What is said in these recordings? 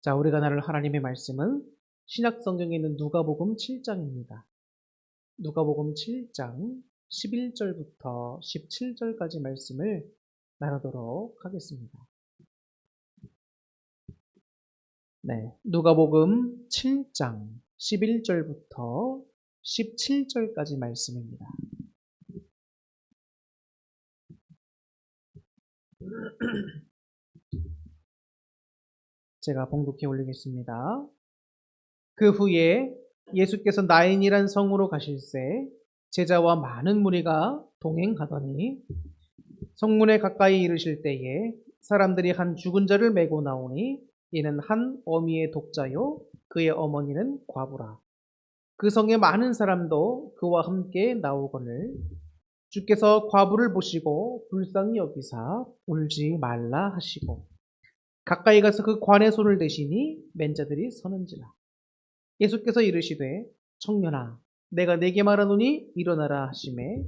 자, 우리가 나눌 하나님의 말씀은 신약 성경에 있는 누가복음 7장입니다. 누가복음 7장 11절부터 17절까지 말씀을 나누도록 하겠습니다. 네, 누가복음 7장 11절부터 17절까지 말씀입니다. 제가 봉독해 올리겠습니다. 그 후에 예수께서 나인이란 성으로 가실새 제자와 많은 무리가 동행하더니 성문에 가까이 이르실 때에 사람들이 한 죽은 자를 메고 나오니 이는 한 어미의 독자요 그의 어머니는 과부라. 그 성에 많은 사람도 그와 함께 나오거늘 주께서 과부를 보시고 불쌍히 여기사 울지 말라 하시고 가까이 가서 그 관에 손을 대시니 맨 자들이 서는지라. 예수께서 이르시되 청년아 내가 네게 말하노니 일어나라 하시매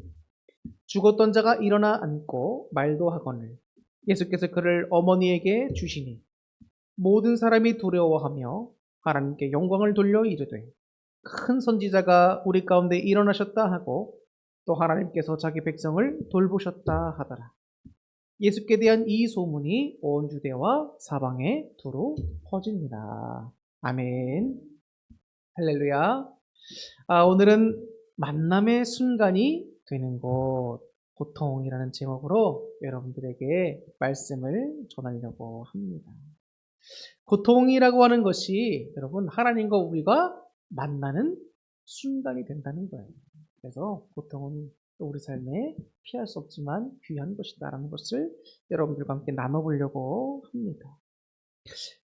죽었던 자가 일어나 앉고 말도 하거늘 예수께서 그를 어머니에게 주시니 모든 사람이 두려워하며 하나님께 영광을 돌려 이르되 큰 선지자가 우리 가운데 일어나셨다 하고 또 하나님께서 자기 백성을 돌보셨다 하더라. 예수께 대한 이 소문이 온 유대와 사방에 두루 퍼집니다. 아멘. 할렐루야. 오늘은 만남의 순간이 되는 곳, 고통이라는 제목으로 여러분들에게 말씀을 전하려고 합니다. 고통이라고 하는 것이 여러분 하나님과 우리가 만나는 순간이 된다는 거예요. 그래서 고통은 또 우리 삶에 피할 수 없지만 귀한 것이다라는 것을 여러분들과 함께 나눠보려고 합니다.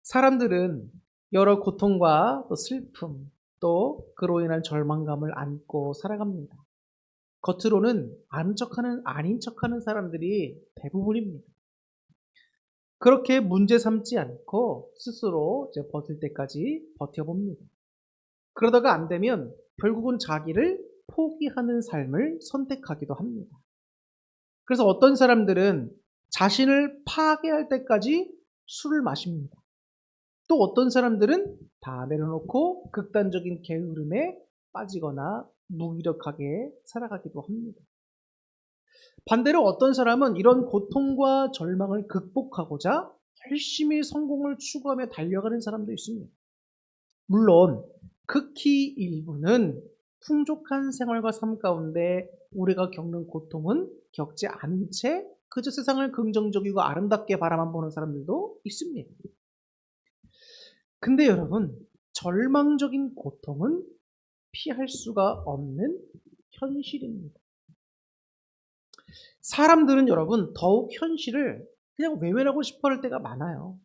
사람들은 여러 고통과 또 슬픔, 또 그로 인한 절망감을 안고 살아갑니다. 겉으로는 아닌 척하는 사람들이 대부분입니다. 그렇게 문제 삼지 않고 스스로 이제 버틸 때까지 버텨봅니다. 그러다가 안 되면 결국은 자기를 포기하는 삶을 선택하기도 합니다. 그래서 어떤 사람들은 자신을 파괴할 때까지 술을 마십니다. 또 어떤 사람들은 다 내려놓고 극단적인 게으름에 빠지거나 무기력하게 살아가기도 합니다. 반대로 어떤 사람은 이런 고통과 절망을 극복하고자 열심히 성공을 추구하며 달려가는 사람도 있습니다. 물론 극히 일부는 풍족한 생활과 삶 가운데 우리가 겪는 고통은 겪지 않은 채 그저 세상을 긍정적이고 아름답게 바라만 보는 사람들도 있습니다. 근데 여러분, 절망적인 고통은 피할 수가 없는 현실입니다. 사람들은 여러분, 더욱 현실을 그냥 외면하고 싶어 할 때가 많아요.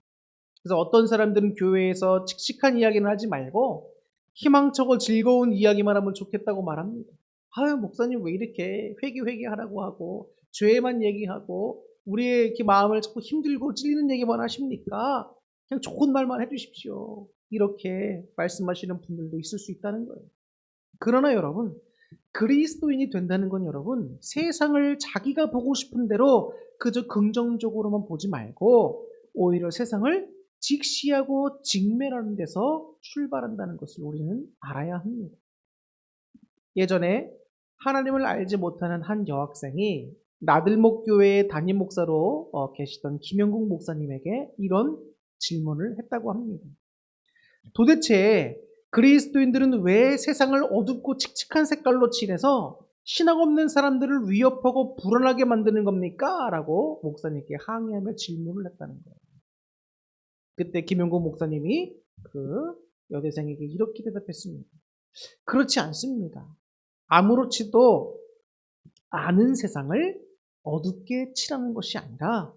그래서 어떤 사람들은 교회에서 칙칙한 이야기는 하지 말고 희망차고 즐거운 이야기만 하면 좋겠다고 말합니다. 아유, 목사님 왜 이렇게 회개하라고 하고 죄만 얘기하고 우리의 이렇게 마음을 자꾸 힘들고 찔리는 얘기만 하십니까? 그냥 좋은 말만 해주십시오. 이렇게 말씀하시는 분들도 있을 수 있다는 거예요. 그러나 여러분, 그리스도인이 된다는 건 여러분, 세상을 자기가 보고 싶은 대로 그저 긍정적으로만 보지 말고 오히려 세상을 직시하고 직면하는 데서 출발한다는 것을 우리는 알아야 합니다. 예전에 하나님을 알지 못하는 한 여학생이 나들목 교회의 담임 목사로 계시던 김영국 목사님에게 이런 질문을 했다고 합니다. 도대체 그리스도인들은 왜 세상을 어둡고 칙칙한 색깔로 칠해서 신앙 없는 사람들을 위협하고 불안하게 만드는 겁니까? 라고 목사님께 항의하며 질문을 했다는 거예요. 그때 김용국 목사님이 그 여대생에게 이렇게 대답했습니다. 그렇지 않습니다. 아무렇지도 않은 세상을 어둡게 칠하는 것이 아니라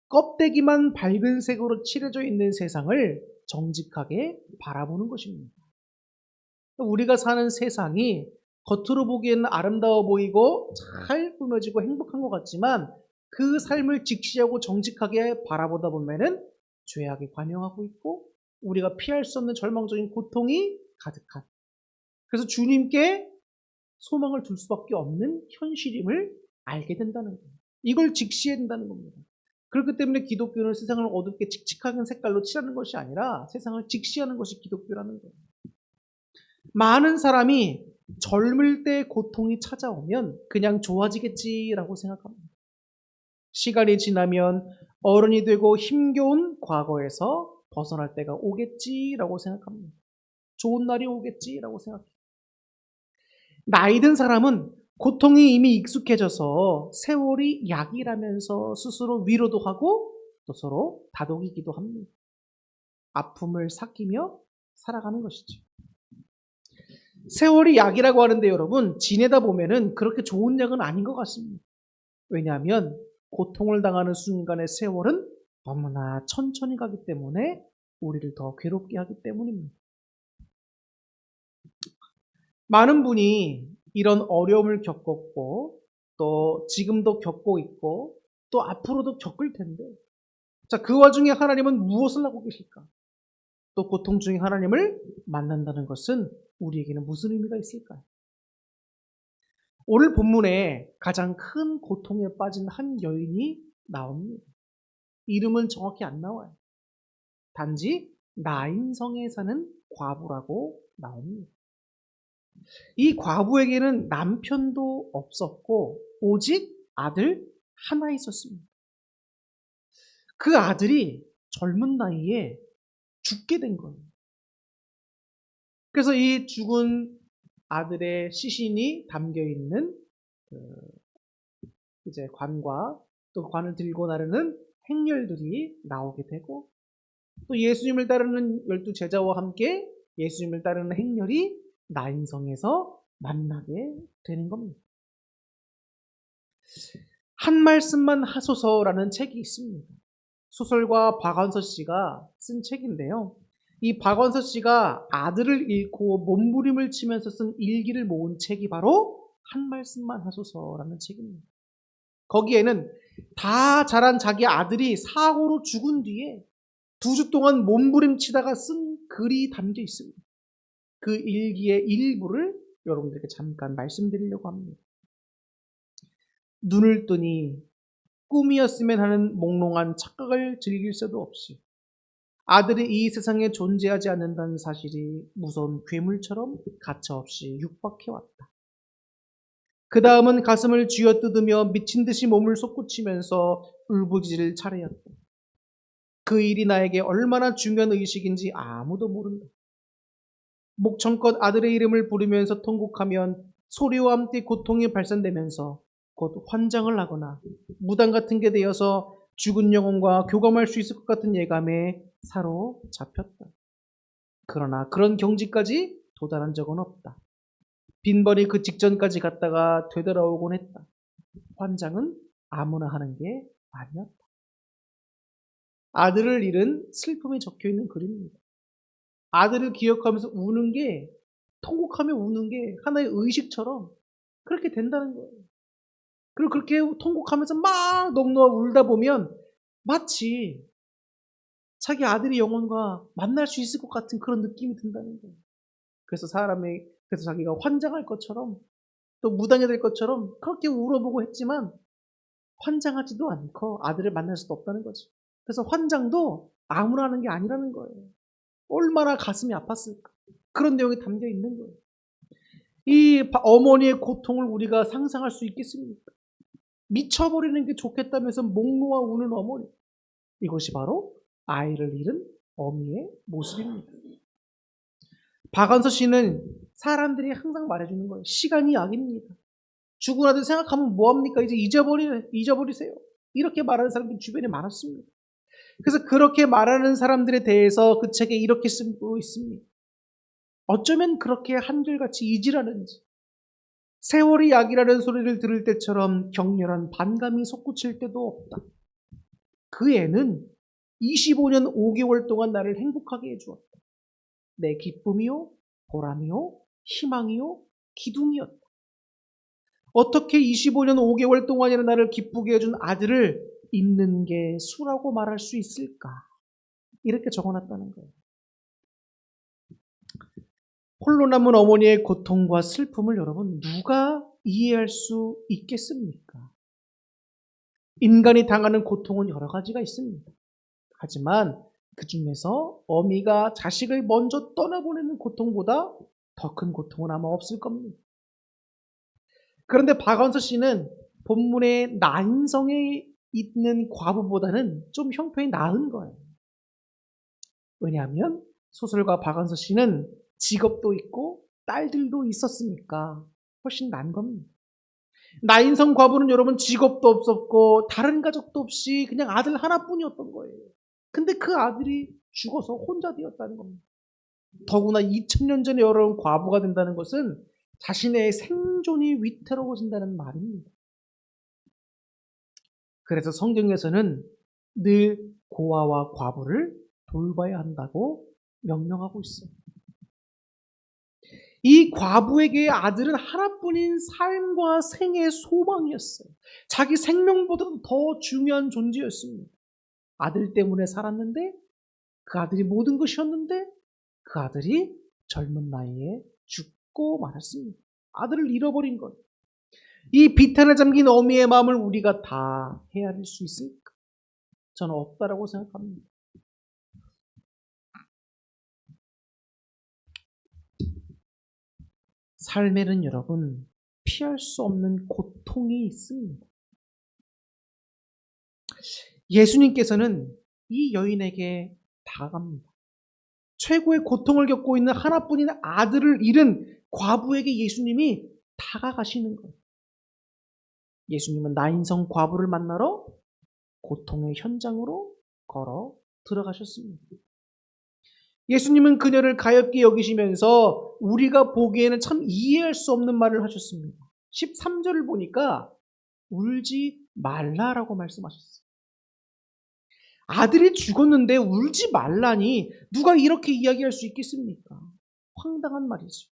껍데기만 밝은 색으로 칠해져 있는 세상을 정직하게 바라보는 것입니다. 우리가 사는 세상이 겉으로 보기에는 아름다워 보이고 잘 꾸며지고 행복한 것 같지만 그 삶을 직시하고 정직하게 바라보다 보면은 죄악이 관영하고 있고 우리가 피할 수 없는 절망적인 고통이 가득한, 그래서 주님께 소망을 둘 수밖에 없는 현실임을 알게 된다는 거예요. 이걸 직시해야 된다는 겁니다. 그렇기 때문에 기독교는 세상을 어둡게 칙칙한 색깔로 칠하는 것이 아니라 세상을 직시하는 것이 기독교라는 거예요. 많은 사람이 젊을 때 고통이 찾아오면 그냥 좋아지겠지라고 생각합니다. 시간이 지나면 어른이 되고 힘겨운 과거에서 벗어날 때가 오겠지라고 생각합니다. 좋은 날이 오겠지라고 생각해요. 나이 든 사람은 고통이 이미 익숙해져서 세월이 약이라면서 스스로 위로도 하고 또 서로 다독이기도 합니다. 아픔을 삭히며 살아가는 것이죠. 세월이 약이라고 하는데 여러분, 지내다 보면은 그렇게 좋은 약은 아닌 것 같습니다. 왜냐하면 고통을 당하는 순간의 세월은 너무나 천천히 가기 때문에 우리를 더 괴롭게 하기 때문입니다. 많은 분이 이런 어려움을 겪었고 또 지금도 겪고 있고 또 앞으로도 겪을 텐데, 자, 그 와중에 하나님은 무엇을 하고 계실까? 또 고통 중에 하나님을 만난다는 것은 우리에게는 무슨 의미가 있을까요? 오늘 본문에 가장 큰 고통에 빠진 한 여인이 나옵니다. 이름은 정확히 안 나와요. 단지 나인성에 사는 과부라고 나옵니다. 이 과부에게는 남편도 없었고 오직 아들 하나 있었습니다. 그 아들이 젊은 나이에 죽게 된 거예요. 그래서 이 죽은 아들의 시신이 담겨 있는 이제 관과 또 관을 들고 나르는 행렬들이 나오게 되고 또 예수님을 따르는 12 제자와 함께 예수님을 따르는 행렬이 나인성에서 만나게 되는 겁니다. 한 말씀만 하소서라는 책이 있습니다. 소설가 박완서 씨가 쓴 책인데요. 이 박완서 씨가 아들을 잃고 몸부림을 치면서 쓴 일기를 모은 책이 바로 한 말씀만 하소서라는 책입니다. 거기에는 다 자란 자기 아들이 사고로 죽은 뒤에 2주 동안 몸부림치다가 쓴 글이 담겨 있습니다. 그 일기의 일부를 여러분들에게 잠깐 말씀드리려고 합니다. 눈을 뜨니 꿈이었으면 하는 몽롱한 착각을 즐길 새도 없이 아들이 이 세상에 존재하지 않는다는 사실이 무서운 괴물처럼 가차없이 육박해왔다. 그 다음은 가슴을 쥐어뜯으며 미친 듯이 몸을 솟구치면서 울부짖을 차례였다. 그 일이 나에게 얼마나 중요한 의식인지 아무도 모른다. 목청껏 아들의 이름을 부르면서 통곡하면 소리와 함께 고통이 발산되면서 곧 환장을 하거나 무당 같은 게 되어서 죽은 영혼과 교감할 수 있을 것 같은 예감에 사로잡혔다. 그러나 그런 경지까지 도달한 적은 없다. 빈번히 그 직전까지 갔다가 되돌아오곤 했다. 환장은 아무나 하는 게 아니었다. 아들을 잃은 슬픔이 적혀있는 글입니다. 아들을 기억하면서 우는 게, 통곡하며 우는 게 하나의 의식처럼 그렇게 된다는 거예요. 그리고 그렇게 통곡하면서 막 넋놓아 울다 보면 마치 자기 아들이 영혼과 만날 수 있을 것 같은 그런 느낌이 든다는 거예요. 그래서 그래서 자기가 환장할 것처럼 또 무당이 될 것처럼 그렇게 울어보고 했지만 환장하지도 않고 아들을 만날 수도 없다는 거죠. 그래서 환장도 아무나 하는 게 아니라는 거예요. 얼마나 가슴이 아팠을까. 그런 내용이 담겨 있는 거예요. 이 어머니의 고통을 우리가 상상할 수 있겠습니까? 미쳐버리는 게 좋겠다면서 목 놓아 우는 어머니. 이것이 바로 아이를 잃은 어미의 모습입니다. 박완서 씨는 사람들이 항상 말해주는 거예요. 시간이 약입니다. 죽은 아들 생각하면 뭐합니까? 이제 잊어버리세요. 이렇게 말하는 사람들이 주변에 많았습니다. 그래서 그렇게 말하는 사람들에 대해서 그 책에 이렇게 쓰고 있습니다. 어쩌면 그렇게 한결같이 잊으라는지 세월이 약이라는 소리를 들을 때처럼 격렬한 반감이 솟구칠 때도 없다. 그 애는 25년 5개월 동안 나를 행복하게 해주었다. 내 기쁨이요, 보람이요, 희망이요, 기둥이었다. 어떻게 25년 5개월 동안이나 나를 기쁘게 해준 아들을 잊는 게 수라고 말할 수 있을까? 이렇게 적어놨다는 거예요. 홀로 남은 어머니의 고통과 슬픔을 여러분 누가 이해할 수 있겠습니까? 인간이 당하는 고통은 여러 가지가 있습니다. 하지만 그 중에서 어미가 자식을 먼저 떠나보내는 고통보다 더 큰 고통은 아마 없을 겁니다. 그런데 박완서 씨는 본문의 난성에 있는 과부보다는 좀 형편이 나은 거예요. 왜냐하면 소설가 박완서 씨는 직업도 있고 딸들도 있었으니까 훨씬 나은 겁니다. 나인성 과부는 여러분 직업도 없었고 다른 가족도 없이 그냥 아들 하나뿐이었던 거예요. 근데 그 아들이 죽어서 혼자 되었다는 겁니다. 더구나 2000년 전에 여러분 과부가 된다는 것은 자신의 생존이 위태로워진다는 말입니다. 그래서 성경에서는 늘 고아와 과부를 돌봐야 한다고 명령하고 있어요. 이 과부에게 아들은 하나뿐인 삶과 생의 소망이었어요. 자기 생명보다도 더 중요한 존재였습니다. 아들 때문에 살았는데 그 아들이 모든 것이었는데 그 아들이 젊은 나이에 죽고 말았습니다. 아들을 잃어버린 것. 이 비탄에 잠긴 어미의 마음을 우리가 다 헤아릴 수 있을까? 저는 없다라고 생각합니다. 삶에는 여러분 피할 수 없는 고통이 있습니다. 예수님께서는 이 여인에게 다가갑니다. 최고의 고통을 겪고 있는 하나뿐인 아들을 잃은 과부에게 예수님이 다가가시는 거예요. 예수님은 나인성 과부를 만나러 고통의 현장으로 걸어 들어가셨습니다. 예수님은 그녀를 가엾게 여기시면서 우리가 보기에는 참 이해할 수 없는 말을 하셨습니다. 13절을 보니까 울지 말라라고 말씀하셨어요. 아들이 죽었는데 울지 말라니 누가 이렇게 이야기할 수 있겠습니까? 황당한 말이죠.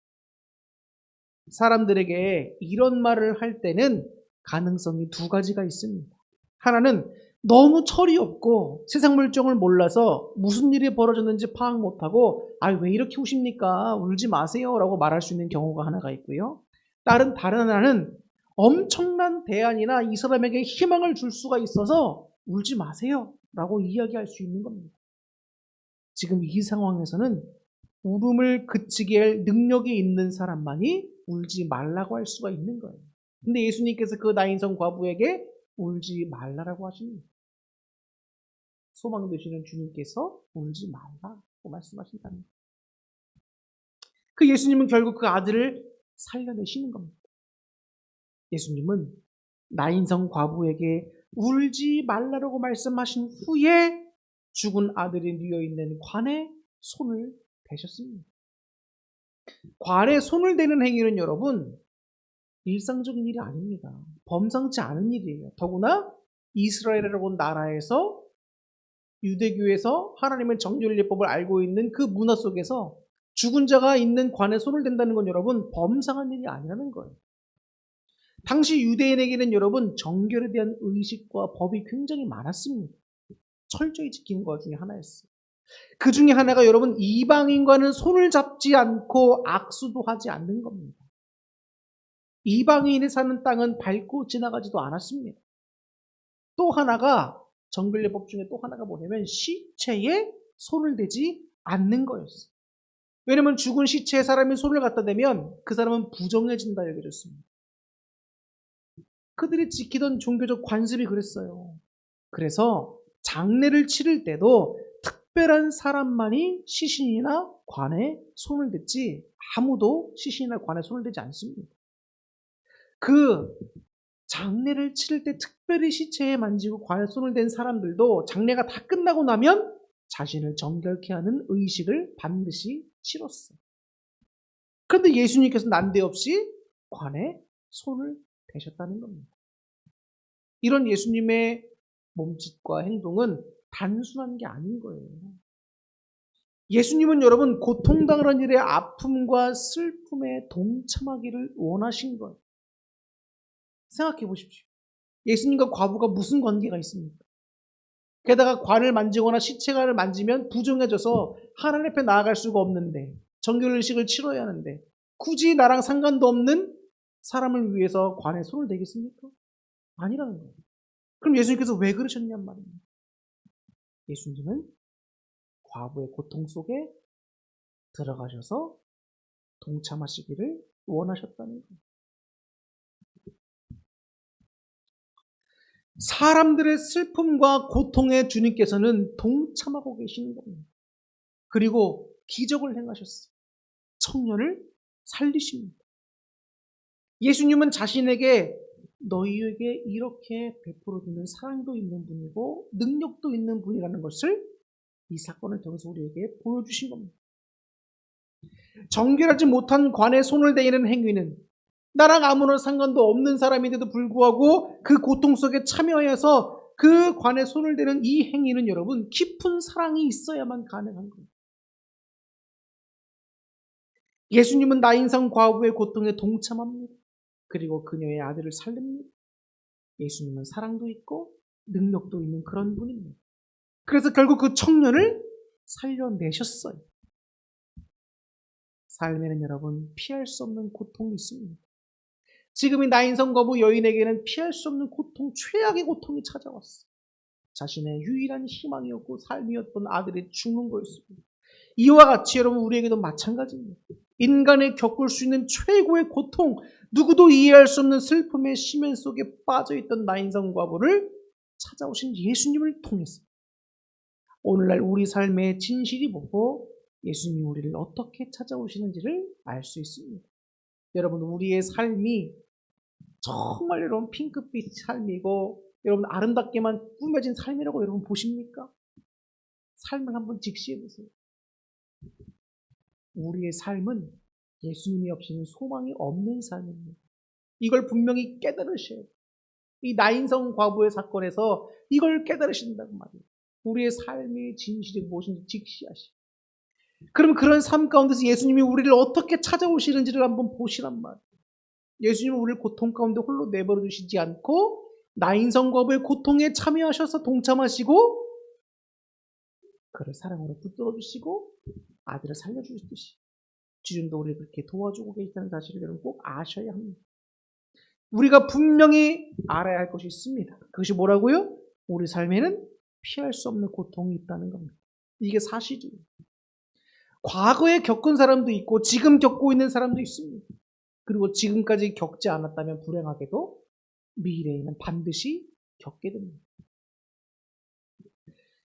사람들에게 이런 말을 할 때는 가능성이 두 가지가 있습니다. 하나는 너무 철이 없고 세상 물정을 몰라서 무슨 일이 벌어졌는지 파악 못하고 왜 이렇게 우십니까? 울지 마세요 라고 말할 수 있는 경우가 하나가 있고요. 다른 하나는 엄청난 대안이나 이 사람에게 희망을 줄 수가 있어서 울지 마세요 라고 이야기할 수 있는 겁니다. 지금 이 상황에서는 울음을 그치게 할 능력이 있는 사람만이 울지 말라고 할 수가 있는 거예요. 근데 예수님께서 그 나인성 과부에게 울지 말라라고 하십니다. 소망 되시는 주님께서 울지 말라고 말씀하신다는 거예요. 그 예수님은 결국 그 아들을 살려내시는 겁니다. 예수님은 나인성 과부에게 울지 말라라고 말씀하신 후에 죽은 아들이 누워있는 관에 손을 대셨습니다. 관에 손을 대는 행위는 여러분 일상적인 일이 아닙니다. 범상치 않은 일이에요. 더구나 이스라엘이라고 나라에서 유대교에서 하나님의 정죄율법을 알고 있는 그 문화 속에서 죽은 자가 있는 관에 손을 댄다는 건 여러분 범상한 일이 아니라는 거예요. 당시 유대인에게는 여러분 정결에 대한 의식과 법이 굉장히 많았습니다. 철저히 지키는 것 중에 하나였어요. 그 중에 하나가 여러분 이방인과는 손을 잡지 않고 악수도 하지 않는 겁니다. 이방인이 사는 땅은 밟고 지나가지도 않았습니다. 또 하나가 정결례법 중에 또 하나가 뭐냐면 시체에 손을 대지 않는 거였어요. 왜냐하면 죽은 시체에 사람이 손을 갖다 대면 그 사람은 부정해진다 여겨졌습니다. 그들이 지키던 종교적 관습이 그랬어요. 그래서 장례를 치를 때도 특별한 사람만이 시신이나 관에 손을 댔지 아무도 시신이나 관에 손을 대지 않습니다. 그 장례를 치를 때 특별히 시체에 만지고 관에 손을 댄 사람들도 장례가 다 끝나고 나면 자신을 정결케 하는 의식을 반드시 치렀어요. 그런데 예수님께서 난데없이 관에 손을 대셨다는 겁니다. 이런 예수님의 몸짓과 행동은 단순한 게 아닌 거예요. 예수님은 여러분 고통당하는 일의 아픔과 슬픔에 동참하기를 원하신 거예요. 생각해 보십시오. 예수님과 과부가 무슨 관계가 있습니까? 게다가 관을 만지거나 시체관을 만지면 부정해져서 하나님 앞에 나아갈 수가 없는데 정결의식을 치러야 하는데 굳이 나랑 상관도 없는 사람을 위해서 관에 손을 대겠습니까? 아니라는 거예요. 그럼 예수님께서 왜 그러셨냔 말입니다. 예수님은 과부의 고통 속에 들어가셔서 동참하시기를 원하셨다는 거예요. 사람들의 슬픔과 고통에 주님께서는 동참하고 계시는 겁니다. 그리고 기적을 행하셨어요. 청년을 살리십니다. 예수님은 자신에게 너희에게 이렇게 베풀어주는 사랑도 있는 분이고 능력도 있는 분이라는 것을 이 사건을 통해서 우리에게 보여주신 겁니다. 정결하지 못한 관에 손을 대는 행위는 나랑 아무런 상관도 없는 사람인데도 불구하고 그 고통 속에 참여해서 그 관에 손을 대는 이 행위는 여러분 깊은 사랑이 있어야만 가능한 겁니다. 예수님은 나인성 과부의 고통에 동참합니다. 그리고 그녀의 아들을 살립니다. 예수님은 사랑도 있고 능력도 있는 그런 분입니다. 그래서 결국 그 청년을 살려내셨어요. 삶에는 여러분 피할 수 없는 고통이 있습니다. 지금 이 나인성 과부 여인에게는 피할 수 없는 고통, 최악의 고통이 찾아왔어요. 자신의 유일한 희망이었고 삶이었던 아들이 죽는 거였습니다. 이와 같이 여러분 우리에게도 마찬가지입니다. 인간이 겪을 수 있는 최고의 고통, 누구도 이해할 수 없는 슬픔의 심연 속에 빠져있던 나인성 과부를 찾아오신 예수님을 통해서 오늘날 우리 삶의 진실이 보고 예수님이 우리를 어떻게 찾아오시는지를 알 수 있습니다. 여러분 우리의 삶이 정말 여러분 핑크빛 삶이고 여러분 아름답게만 꾸며진 삶이라고 여러분 보십니까? 삶을 한번 직시해 보세요. 우리의 삶은 예수님이 없이는 소망이 없는 삶입니다. 이걸 분명히 깨달으셔야 돼요. 이 나인성 과부의 사건에서 이걸 깨달으신다고 말이에요. 우리의 삶의 진실이 무엇인지 직시하시고 그럼 그런 삶 가운데서 예수님이 우리를 어떻게 찾아오시는지를 한번 보시란 말이에요. 예수님은 우리를 고통 가운데 홀로 내버려 두시지 않고 나인성 과부의 고통에 참여하셔서 동참하시고 그를 사랑으로 붙들어 주시고 아들을 살려주시듯이 지금도 우리를 그렇게 도와주고 계시다는 사실을 여러분 꼭 아셔야 합니다. 우리가 분명히 알아야 할 것이 있습니다. 그것이 뭐라고요? 우리 삶에는 피할 수 없는 고통이 있다는 겁니다. 이게 사실이에요. 과거에 겪은 사람도 있고 지금 겪고 있는 사람도 있습니다. 그리고 지금까지 겪지 않았다면 불행하게도 미래에는 반드시 겪게 됩니다.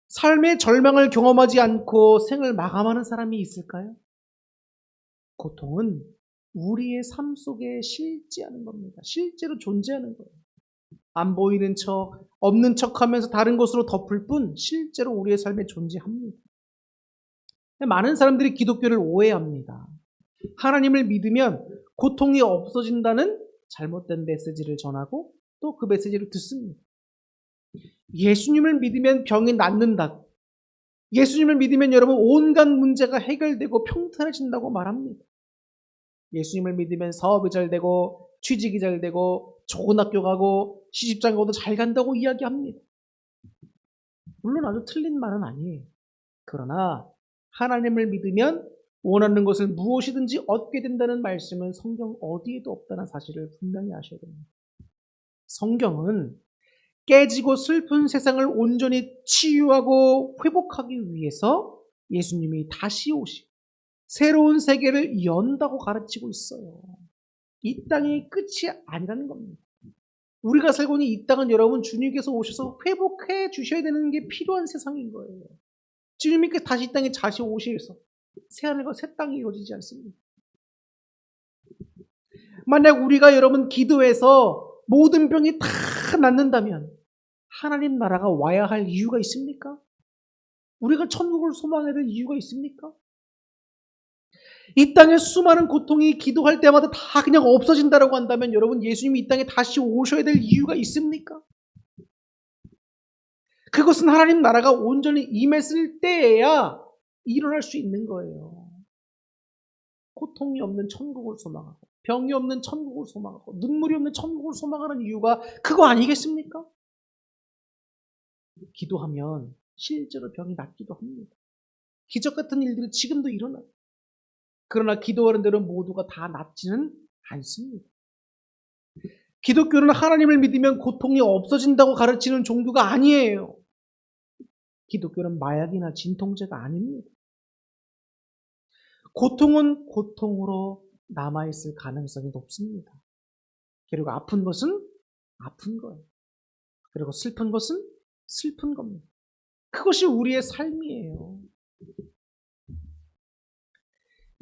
삶의 절망을 경험하지 않고 생을 마감하는 사람이 있을까요? 고통은 우리의 삶 속에 실제하는 겁니다. 실제로 존재하는 거예요. 안 보이는 척, 없는 척 하면서 다른 것으로 덮을 뿐 실제로 우리의 삶에 존재합니다. 많은 사람들이 기독교를 오해합니다. 하나님을 믿으면 고통이 없어진다는 잘못된 메시지를 전하고 또 그 메시지를 듣습니다. 예수님을 믿으면 병이 낫는다. 예수님을 믿으면 여러분 온갖 문제가 해결되고 평탄해진다고 말합니다. 예수님을 믿으면 사업이 잘 되고 취직이 잘 되고 좋은 학교 가고 시집장 가도 잘 간다고 이야기합니다. 물론 아주 틀린 말은 아니에요. 그러나 하나님을 믿으면 원하는 것을 무엇이든지 얻게 된다는 말씀은 성경 어디에도 없다는 사실을 분명히 아셔야 됩니다. 성경은 깨지고 슬픈 세상을 온전히 치유하고 회복하기 위해서 예수님이 다시 오시고 새로운 세계를 연다고 가르치고 있어요. 이 땅이 끝이 아니라는 겁니다. 우리가 살고 있는 이 땅은 여러분 주님께서 오셔서 회복해 주셔야 되는 게 필요한 세상인 거예요. 주님께 다시 이 땅에 다시 오셔서 새하늘과 새 땅이 이루어지지 않습니다. 만약 우리가 여러분 기도해서 모든 병이 다 낫는다면 하나님 나라가 와야 할 이유가 있습니까? 우리가 천국을 소망해야 될 이유가 있습니까? 이 땅의 수많은 고통이 기도할 때마다 다 그냥 없어진다라고 한다면 여러분 예수님이 이 땅에 다시 오셔야 될 이유가 있습니까? 그것은 하나님 나라가 온전히 임했을 때에야 일어날 수 있는 거예요. 고통이 없는 천국을 소망하고 병이 없는 천국을 소망하고 눈물이 없는 천국을 소망하는 이유가 그거 아니겠습니까? 기도하면 실제로 병이 낫기도 합니다. 기적 같은 일들이 지금도 일어나요. 그러나 기도하는 대로 모두가 다 낫지는 않습니다. 기독교는 하나님을 믿으면 고통이 없어진다고 가르치는 종교가 아니에요. 기독교는 마약이나 진통제가 아닙니다. 고통은 고통으로 남아있을 가능성이 높습니다. 그리고 아픈 것은 아픈 거예요. 그리고 슬픈 것은 슬픈 겁니다. 그것이 우리의 삶이에요.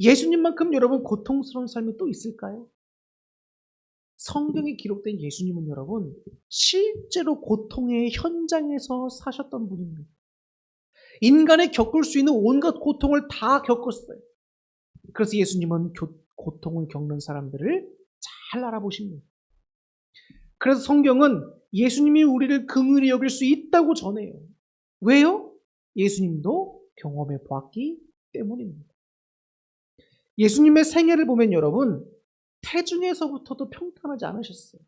예수님만큼 여러분 고통스러운 삶이 또 있을까요? 성경에 기록된 예수님은 여러분 실제로 고통의 현장에서 사셨던 분입니다. 인간이 겪을 수 있는 온갖 고통을 다 겪었어요. 그래서 예수님은 고통을 겪는 사람들을 잘 알아보십니다. 그래서 성경은 예수님이 우리를 긍휼히 여길 수 있다고 전해요. 왜요? 예수님도 경험해 보았기 때문입니다. 예수님의 생애를 보면 여러분 태중에서부터도 평탄하지 않으셨어요.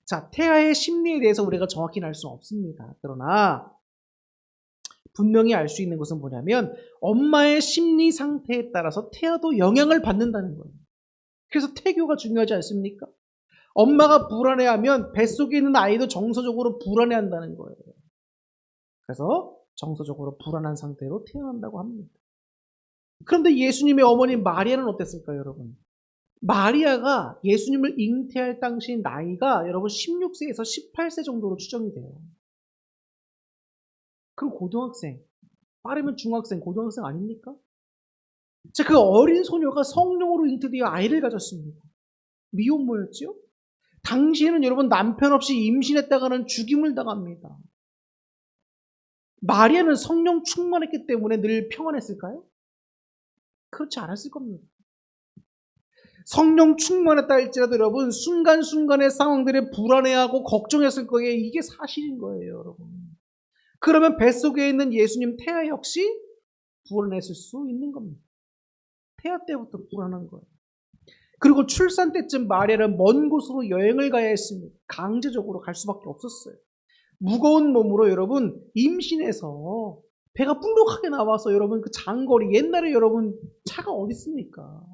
자, 태아의 심리에 대해서 우리가 정확히는 알 수는 없습니다. 그러나 분명히 알 수 있는 것은 뭐냐면 엄마의 심리 상태에 따라서 태아도 영향을 받는다는 거예요. 그래서 태교가 중요하지 않습니까? 엄마가 불안해하면 뱃속에 있는 아이도 정서적으로 불안해한다는 거예요. 그래서 정서적으로 불안한 상태로 태어난다고 합니다. 그런데 예수님의 어머니 마리아는 어땠을까요, 여러분? 마리아가 예수님을 잉태할 당시 나이가 여러분 16세에서 18세 정도로 추정이 돼요. 그럼 고등학생, 빠르면 중학생, 고등학생 아닙니까? 자, 그 어린 소녀가 성령으로 잉태되어 아이를 가졌습니다. 미혼모였죠? 당시에는 여러분 남편 없이 임신했다가는 죽임을 당합니다. 마리아는 성령 충만했기 때문에 늘 평안했을까요? 그렇지 않았을 겁니다. 성령 충만했다 할지라도 여러분 순간순간의 상황들에 불안해하고 걱정했을 거예요. 이게 사실인 거예요, 여러분. 그러면 뱃속에 있는 예수님 태아 역시 불안했을 수 있는 겁니다. 태아 때부터 불안한 거예요. 그리고 출산 때쯤 마리아는 먼 곳으로 여행을 가야 했습니다. 강제적으로 갈 수밖에 없었어요. 무거운 몸으로 여러분 임신해서 배가 불룩하게 나와서 여러분 그 장거리 옛날에 여러분 차가 어디 있습니까?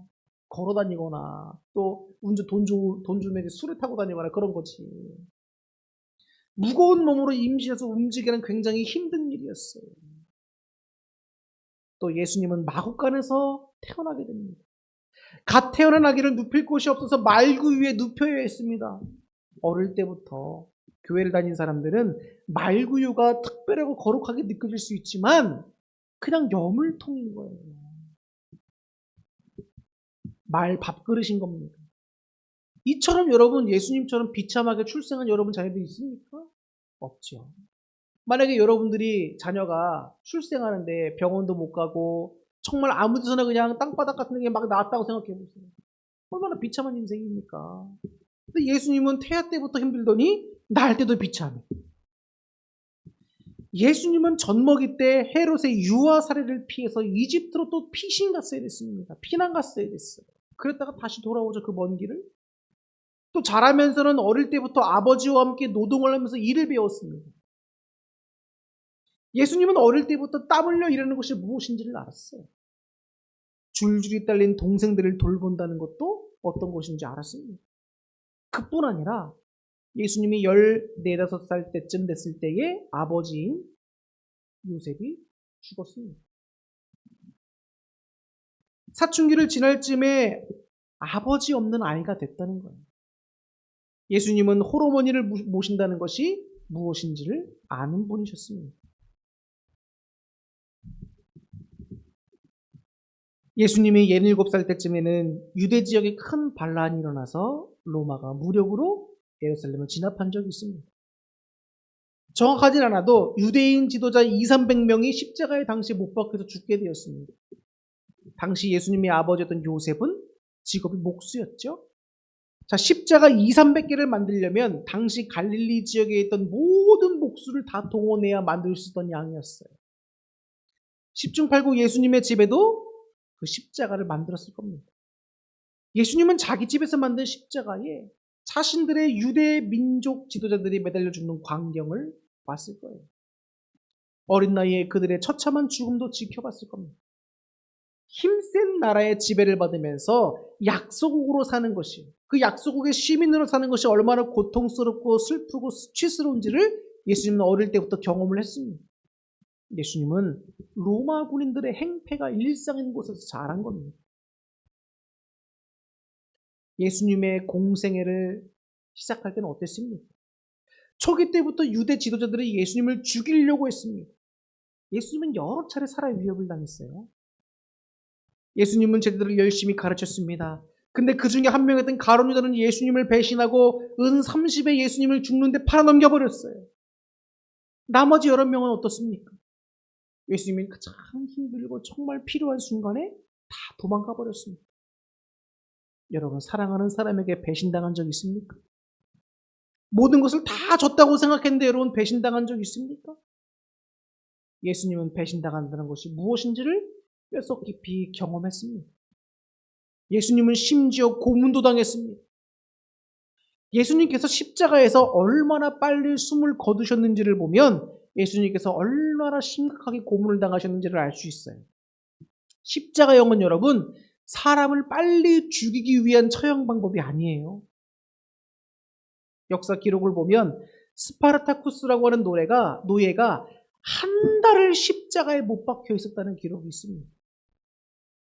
걸어 다니거나 또 운전 돈 주면 술에 타고 다니거나 그런 거지. 무거운 몸으로 임신해서 움직이는 굉장히 힘든 일이었어요. 또 예수님은 마국간에서 태어나게 됩니다. 갓 태어난 아기를 눕힐 곳이 없어서 말구 위에 눕혀야 했습니다. 어릴 때부터 교회를 다닌 사람들은 말구유가 특별하고 거룩하게 느껴질 수 있지만 그냥 여물통인 거예요. 말 밥그릇인 겁니다. 이처럼 여러분 예수님처럼 비참하게 출생한 여러분 자녀들 있습니까? 없죠. 만약에 여러분들이 자녀가 출생하는데 병원도 못 가고 정말 아무 데서나 그냥 땅바닥 같은 게 막 나왔다고 생각해 보세요. 얼마나 비참한 인생입니까? 근데 예수님은 태아 때부터 힘들더니 낳을 때도 비참해. 예수님은 젖먹이 때 헤롯의 유아 살해를 피해서 이집트로 또 피신 갔어야 됐습니다. 피난 갔어야 됐어요. 그랬다가 다시 돌아오죠, 그 먼 길을. 또 자라면서는 어릴 때부터 아버지와 함께 노동을 하면서 일을 배웠습니다. 예수님은 어릴 때부터 땀 흘려 일하는 것이 무엇인지를 알았어요. 줄줄이 딸린 동생들을 돌본다는 것도 어떤 것인지 알았습니다. 그뿐 아니라 예수님이 14, 5살 때쯤 됐을 때에 아버지인 요셉이 죽었습니다. 사춘기를 지날 쯤에 아버지 없는 아이가 됐다는 거예요. 예수님은 홀어머니를 모신다는 것이 무엇인지를 아는 분이셨습니다. 예수님이 67살 때쯤에는 유대 지역에 큰 반란이 일어나서 로마가 무력으로 예루살렘을 진압한 적이 있습니다. 정확하진 않아도 유대인 지도자 200~300명이 십자가에 당시 못 박혀서 죽게 되었습니다. 당시 예수님의 아버지였던 요셉은 직업이 목수였죠. 자, 십자가 200~300개를 만들려면 당시 갈릴리 지역에 있던 모든 목수를 다 동원해야 만들 수 있던 양이었어요. 10중8구 예수님의 집에도 그 십자가를 만들었을 겁니다. 예수님은 자기 집에서 만든 십자가에 자신들의 유대 민족 지도자들이 매달려 죽는 광경을 봤을 거예요. 어린 나이에 그들의 처참한 죽음도 지켜봤을 겁니다. 힘센 나라의 지배를 받으면서 약소국으로 사는 것이, 그 약소국의 시민으로 사는 것이 얼마나 고통스럽고 슬프고 수치스러운지를 예수님은 어릴 때부터 경험을 했습니다. 예수님은 로마 군인들의 행패가 일상인 곳에서 자란 겁니다. 예수님의 공생애를 시작할 때는 어땠습니까? 초기 때부터 유대 지도자들이 예수님을 죽이려고 했습니다. 예수님은 여러 차례 살해 위협을 당했어요. 예수님은 제자들을 열심히 가르쳤습니다. 근데 그 중에 한 명이었던 가룟 유다는 예수님을 배신하고 은 30에 예수님을 죽는데 팔아넘겨버렸어요. 나머지 여러 명은 어떻습니까? 예수님이 가장 힘들고 정말 필요한 순간에 다 도망가 버렸습니다. 여러분, 사랑하는 사람에게 배신당한 적 있습니까? 모든 것을 다 줬다고 생각했는데 여러분, 배신당한 적 있습니까? 예수님은 배신당한다는 것이 무엇인지를 뼛속 깊이 경험했습니다. 예수님은 심지어 고문도 당했습니다. 예수님께서 십자가에서 얼마나 빨리 숨을 거두셨는지를 보면 예수님께서 얼마나 심각하게 고문을 당하셨는지를 알 수 있어요. 십자가형은 여러분, 사람을 빨리 죽이기 위한 처형 방법이 아니에요. 역사 기록을 보면 스파르타쿠스라고 하는 노예가 한 달을 십자가에 못 박혀 있었다는 기록이 있습니다.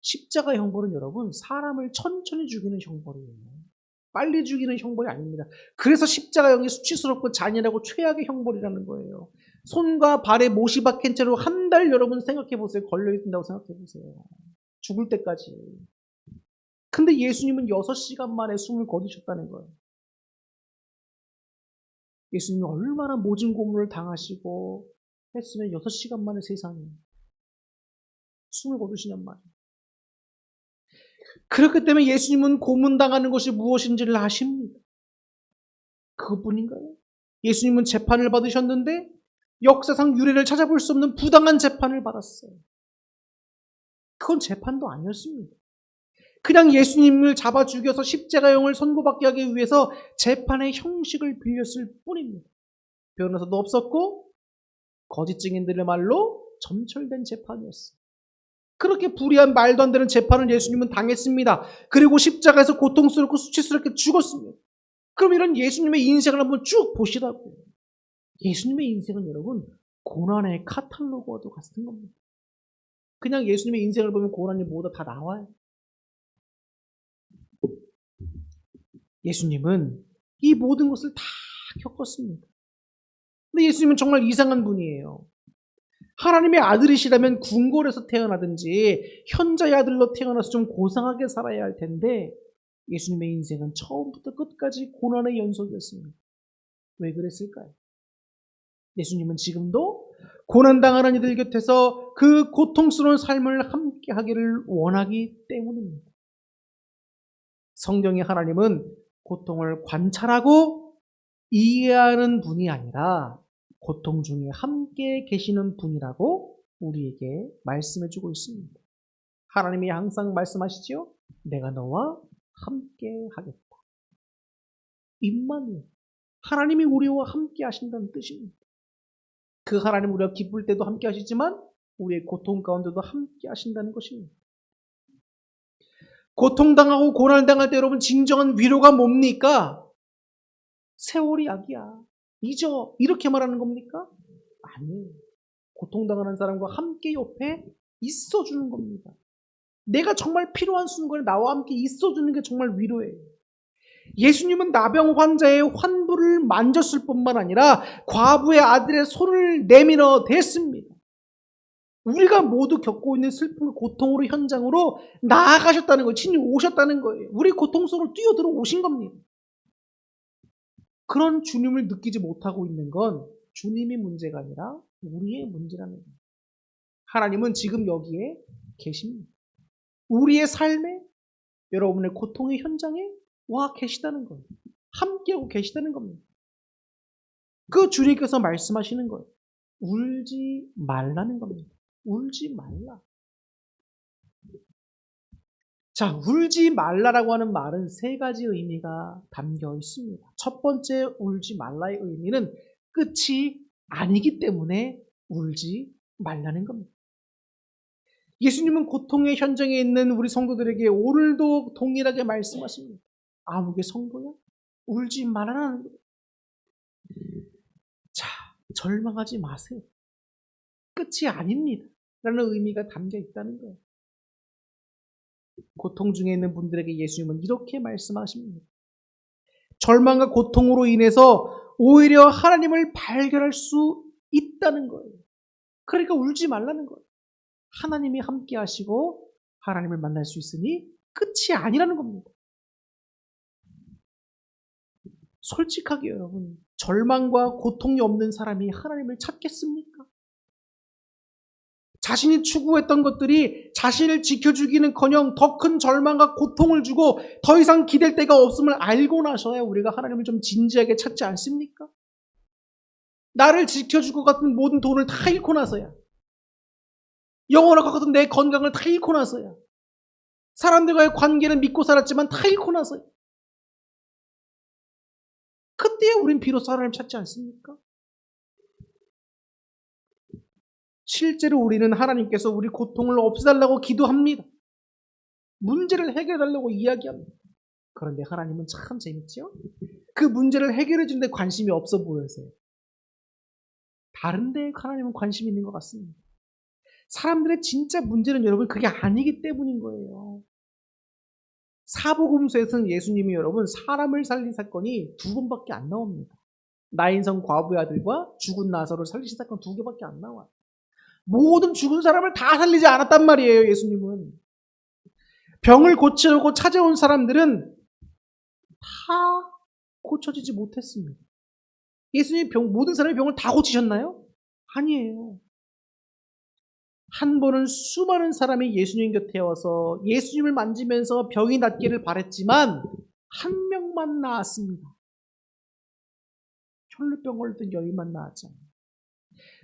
십자가 형벌은 여러분, 사람을 천천히 죽이는 형벌이에요. 빨리 죽이는 형벌이 아닙니다. 그래서 십자가형이 수치스럽고 잔인하고 최악의 형벌이라는 거예요. 손과 발에 못이 박힌 채로 한 달 여러분 생각해 보세요. 걸려있다고 생각해 보세요. 죽을 때까지. 근데 예수님은 6시간 만에 숨을 거두셨다는 거예요. 예수님이 얼마나 모진 고문을 당하시고 했으면 6시간 만에 세상에 숨을 거두시냔 말이에요. 그렇기 때문에 예수님은 고문당하는 것이 무엇인지를 아십니다. 그것뿐인가요? 예수님은 재판을 받으셨는데 역사상 유례를 찾아볼 수 없는 부당한 재판을 받았어요. 그건 재판도 아니었습니다. 그냥 예수님을 잡아 죽여서 십자가형을 선고받게 하기 위해서 재판의 형식을 빌렸을 뿐입니다. 변호사도 없었고 거짓 증인들의 말로 점철된 재판이었어요. 그렇게 불의한 말도 안 되는 재판을 예수님은 당했습니다. 그리고 십자가에서 고통스럽고 수치스럽게 죽었습니다. 그럼 이런 예수님의 인생을 한번 쭉 보시라고요. 예수님의 인생은 여러분 고난의 카탈로그와도 같은 겁니다. 그냥 예수님의 인생을 보면 고난이 모두 다 나와요. 예수님은 이 모든 것을 다 겪었습니다. 근데 예수님은 정말 이상한 분이에요. 하나님의 아들이시라면 궁궐에서 태어나든지 현자의 아들로 태어나서 좀 고상하게 살아야 할 텐데 예수님의 인생은 처음부터 끝까지 고난의 연속이었습니다. 왜 그랬을까요? 예수님은 지금도 고난당하는 이들 곁에서 그 고통스러운 삶을 함께 하기를 원하기 때문입니다. 성경의 하나님은 고통을 관찰하고 이해하는 분이 아니라 고통 중에 함께 계시는 분이라고 우리에게 말씀해주고 있습니다. 하나님이 항상 말씀하시죠? 내가 너와 함께 하겠다. 임마누엘, 하나님이 우리와 함께 하신다는 뜻입니다. 그 하나님 우리가 기쁠 때도 함께 하시지만 우리의 고통 가운데도 함께 하신다는 것입니다. 고통당하고 고난당할 때 여러분 진정한 위로가 뭡니까? 세월이 약이야. 잊어. 이렇게 말하는 겁니까? 아니에요. 고통당하는 사람과 함께 옆에 있어주는 겁니다. 내가 정말 필요한 순간에 나와 함께 있어주는 게 정말 위로예요. 예수님은 나병 환자의 환부를 만졌을 뿐만 아니라 과부의 아들의 손을 내밀어 댔습니다. 우리가 모두 겪고 있는 슬픔과 고통으로 현장으로 나아가셨다는 거예요. 친히 오셨다는 거예요. 우리 고통 속으로 뛰어들어 오신 겁니다. 그런 주님을 느끼지 못하고 있는 건 주님의 문제가 아니라 우리의 문제라는 거예요. 하나님은 지금 여기에 계십니다. 우리의 삶에, 여러분의 고통의 현장에 와 계시다는 거예요. 함께하고 계시다는 겁니다. 그 주님께서 말씀하시는 거예요. 울지 말라는 겁니다. 울지 말라. 자, 울지 말라라고 하는 말은 3가지 의미가 담겨 있습니다. 첫 번째 울지 말라의 의미는 끝이 아니기 때문에 울지 말라는 겁니다. 예수님은 고통의 현장에 있는 우리 성도들에게 오늘도 동일하게 말씀하십니다. 아무개 성도야, 울지 말아라. 자, 절망하지 마세요. 끝이 아닙니다. 라는 의미가 담겨 있다는 거예요. 고통 중에 있는 분들에게 예수님은 이렇게 말씀하십니다. 절망과 고통으로 인해서 오히려 하나님을 발견할 수 있다는 거예요. 그러니까 울지 말라는 거예요. 하나님이 함께 하시고 하나님을 만날 수 있으니 끝이 아니라는 겁니다. 솔직하게 여러분, 절망과 고통이 없는 사람이 하나님을 찾겠습니까? 자신이 추구했던 것들이 자신을 지켜주기는커녕 더 큰 절망과 고통을 주고 더 이상 기댈 데가 없음을 알고 나서야 우리가 하나님을 좀 진지하게 찾지 않습니까? 나를 지켜줄 것 같은 모든 돈을 다 잃고 나서야, 영원할 것 같은 내 건강을 다 잃고 나서야, 사람들과의 관계를 믿고 살았지만 다 잃고 나서야, 그때야 우린 비로소 하나님을 찾지 않습니까? 실제로 우리는 하나님께서 우리 고통을 없애달라고 기도합니다. 문제를 해결해달라고 이야기합니다. 그런데 하나님은 참 재밌죠? 그 문제를 해결해 주는데 관심이 없어 보여서요. 다른 데에 하나님은 관심이 있는 것 같습니다. 사람들의 진짜 문제는 여러분 그게 아니기 때문인 거예요. 사복음서에서는 예수님이 여러분 사람을 살린 사건이 2번밖에 안 나옵니다. 나인성 과부의 아들과 죽은 나사로를 살리신 사건 2개밖에 안 나와요. 모든 죽은 사람을 다 살리지 않았단 말이에요. 예수님은. 병을 고치려고 찾아온 사람들은 다 고쳐지지 못했습니다. 예수님이 모든 사람의 병을 다 고치셨나요? 아니에요. 한 번은 수많은 사람이 예수님 곁에 와서 예수님을 만지면서 병이 낫기를 바랬지만 한 명만 나았습니다. 혈루병 걸렸던 여인만 나았잖아요.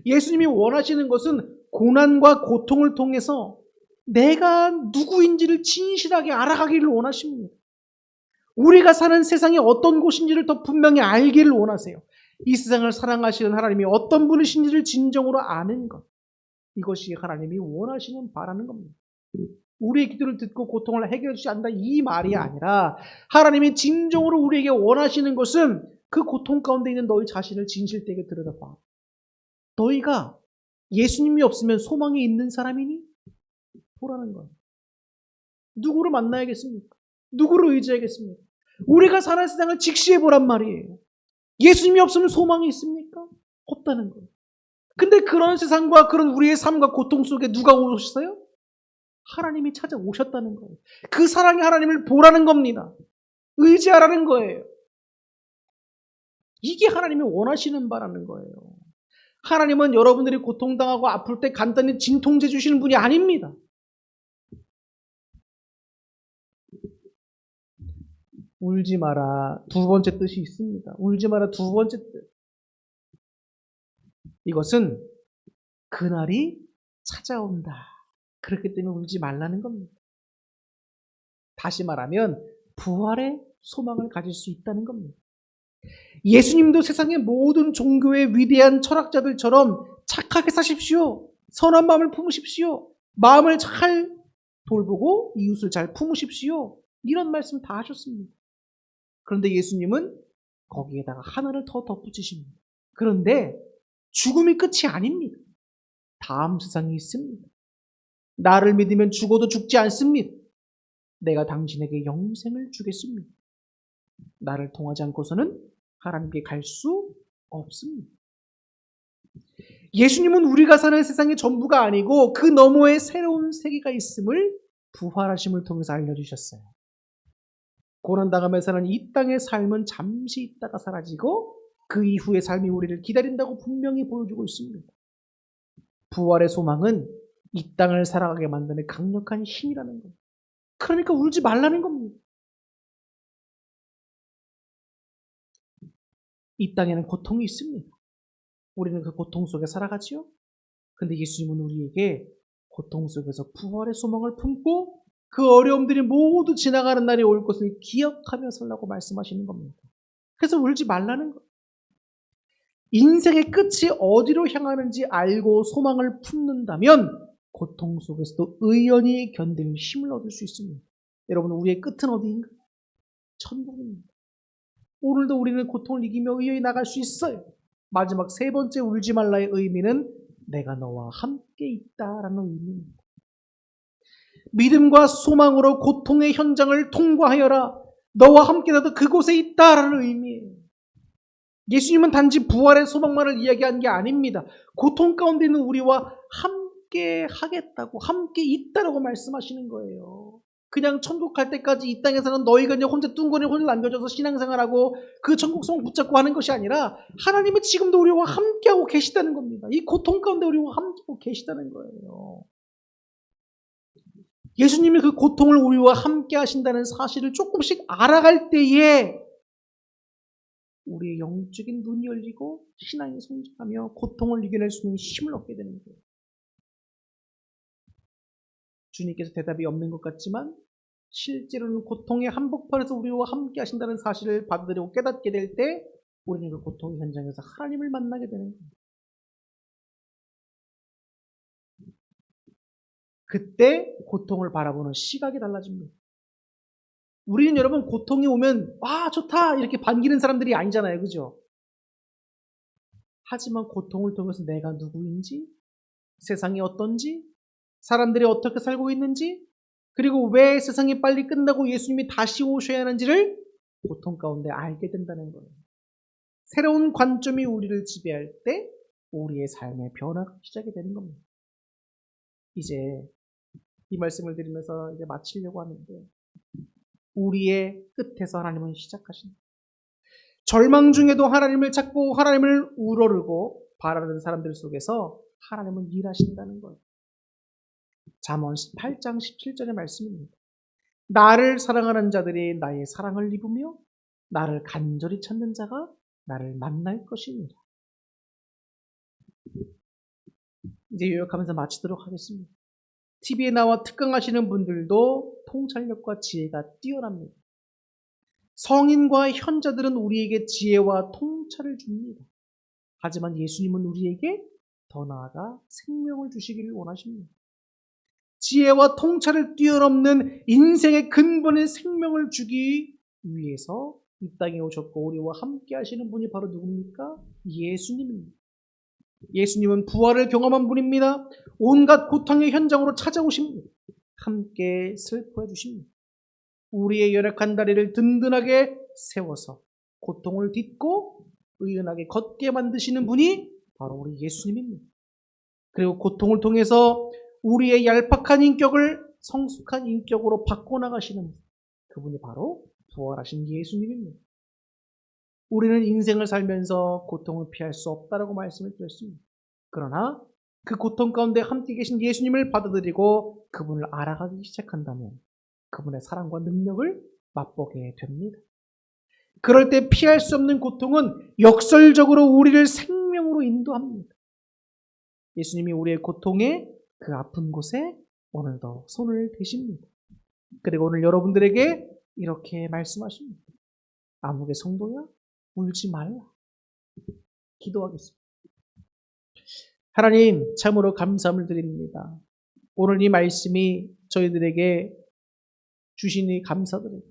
예수님이 원하시는 것은 고난과 고통을 통해서 내가 누구인지를 진실하게 알아가기를 원하십니다. 우리가 사는 세상이 어떤 곳인지를 더 분명히 알기를 원하세요. 이 세상을 사랑하시는 하나님이 어떤 분이신지를 진정으로 아는 것. 이것이 하나님이 원하시는 바라는 겁니다. 우리의 기도를 듣고 고통을 해결해 주지 않는다 이 말이 아니라 하나님이 진정으로 우리에게 원하시는 것은 그 고통 가운데 있는 너희 자신을 진실되게 들여다봐. 너희가 예수님이 없으면 소망이 있는 사람이니? 보라는 거예요. 누구를 만나야겠습니까? 누구를 의지하겠습니까? 우리가 사는 세상을 직시해 보란 말이에요. 예수님이 없으면 소망이 있습니까? 없다는 거예요. 근데 그런 세상과 그런 우리의 삶과 고통 속에 누가 오셨어요? 하나님이 찾아오셨다는 거예요. 그 사랑의 하나님을 보라는 겁니다. 의지하라는 거예요. 이게 하나님이 원하시는 바라는 거예요. 하나님은 여러분들이 고통당하고 아플 때 간단히 진통제 주시는 분이 아닙니다. 울지 마라. 2번째 뜻이 있습니다. 울지 마라 2번째 뜻. 이것은 그날이 찾아온다. 그렇기 때문에 울지 말라는 겁니다. 다시 말하면 부활의 소망을 가질 수 있다는 겁니다. 예수님도 세상의 모든 종교의 위대한 철학자들처럼 착하게 사십시오. 선한 마음을 품으십시오. 마음을 잘 돌보고 이웃을 잘 품으십시오. 이런 말씀 다 하셨습니다. 그런데 예수님은 거기에다가 하나를 더 덧붙이십니다. 그런데 죽음이 끝이 아닙니다. 다음 세상이 있습니다. 나를 믿으면 죽어도 죽지 않습니다. 내가 당신에게 영생을 주겠습니다. 나를 통하지 않고서는 하나님께 갈 수 없습니다. 예수님은 우리가 사는 세상의 전부가 아니고 그 너머에 새로운 세계가 있음을 부활하심을 통해서 알려주셨어요. 고난당하며 사는 이 땅의 삶은 잠시 있다가 사라지고 그 이후의 삶이 우리를 기다린다고 분명히 보여주고 있습니다. 부활의 소망은 이 땅을 살아가게 만드는 강력한 힘이라는 거예요. 그러니까 울지 말라는 겁니다. 이 땅에는 고통이 있습니다. 우리는 그 고통 속에 살아가지요. 근데 예수님은 우리에게 고통 속에서 부활의 소망을 품고 그 어려움들이 모두 지나가는 날이 올 것을 기억하며 살라고 말씀하시는 겁니다. 그래서 울지 말라는 거예요. 인생의 끝이 어디로 향하는지 알고 소망을 품는다면 고통 속에서도 의연히 견딜 힘을 얻을 수 있습니다. 여러분, 우리의 끝은 어디인가? 천국입니다. 오늘도 우리는 고통을 이기며 의연히 나갈 수 있어요. 마지막 세 번째 울지 말라의 의미는 내가 너와 함께 있다라는 의미입니다. 믿음과 소망으로 고통의 현장을 통과하여라. 너와 함께 나도 그곳에 있다라는 의미예요. 예수님은 단지 부활의 소망만을 이야기한 게 아닙니다. 고통 가운데 있는 우리와 함께 하겠다고, 함께 있다라고 말씀하시는 거예요. 그냥 천국 갈 때까지 이 땅에서는 너희가 그냥 혼자 뚱거리 혼자 남겨져서 신앙생활하고 그 천국 소망 붙잡고 하는 것이 아니라 하나님은 지금도 우리와 함께하고 계시다는 겁니다. 이 고통 가운데 우리와 함께하고 계시다는 거예요. 예수님이 그 고통을 우리와 함께 하신다는 사실을 조금씩 알아갈 때에 우리의 영적인 눈이 열리고 신앙이 성장하며 고통을 이겨낼 수 있는 힘을 얻게 되는 거예요. 주님께서 대답이 없는 것 같지만 실제로는 고통의 한복판에서 우리와 함께 하신다는 사실을 받아들이고 깨닫게 될 때 우리는 그 고통의 현장에서 하나님을 만나게 되는 거예요. 그때 고통을 바라보는 시각이 달라집니다. 우리는 여러분 고통이 오면 와 좋다 이렇게 반기는 사람들이 아니잖아요. 그죠? 하지만 고통을 통해서 내가 누구인지, 세상이 어떤지, 사람들이 어떻게 살고 있는지, 그리고 왜 세상이 빨리 끝나고 예수님이 다시 오셔야 하는지를 고통 가운데 알게 된다는 거예요. 새로운 관점이 우리를 지배할 때 우리의 삶의 변화가 시작이 되는 겁니다. 이제 이 말씀을 드리면서 이제 마치려고 하는데 우리의 끝에서 하나님은 시작하신다. 절망 중에도 하나님을 찾고 하나님을 우러르고 바라는 사람들 속에서 하나님은 일하신다는 거예요. 잠언 8장 17절의 말씀입니다. 나를 사랑하는 자들이 나의 사랑을 입으며 나를 간절히 찾는 자가 나를 만날 것입니다. 이제 요약하면서 마치도록 하겠습니다. TV에 나와 특강하시는 분들도 통찰력과 지혜가 뛰어납니다. 성인과 현자들은 우리에게 지혜와 통찰을 줍니다. 하지만 예수님은 우리에게 더 나아가 생명을 주시기를 원하십니다. 지혜와 통찰을 뛰어넘는 인생의 근본의 생명을 주기 위해서 이 땅에 오셨고 우리와 함께 하시는 분이 바로 누굽니까? 예수님입니다. 예수님은 부활을 경험한 분입니다. 온갖 고통의 현장으로 찾아오십니다. 함께 슬퍼해 주십니다. 우리의 연약한 다리를 든든하게 세워서 고통을 딛고 의연하게 걷게 만드시는 분이 바로 우리 예수님입니다. 그리고 고통을 통해서 우리의 얄팍한 인격을 성숙한 인격으로 바꿔나가시는 그분이 바로 부활하신 예수님입니다. 우리는 인생을 살면서 고통을 피할 수 없다라고 말씀을 드렸습니다. 그러나 그 고통 가운데 함께 계신 예수님을 받아들이고 그분을 알아가기 시작한다면 그분의 사랑과 능력을 맛보게 됩니다. 그럴 때 피할 수 없는 고통은 역설적으로 우리를 생명으로 인도합니다. 예수님이 우리의 고통에 그 아픈 곳에 오늘도 손을 대십니다. 그리고 오늘 여러분들에게 이렇게 말씀하십니다. 아무개 성도야 울지 말라. 기도하겠습니다. 하나님 참으로 감사함을 드립니다. 오늘 이 말씀이 저희들에게 주시니 감사드립니다.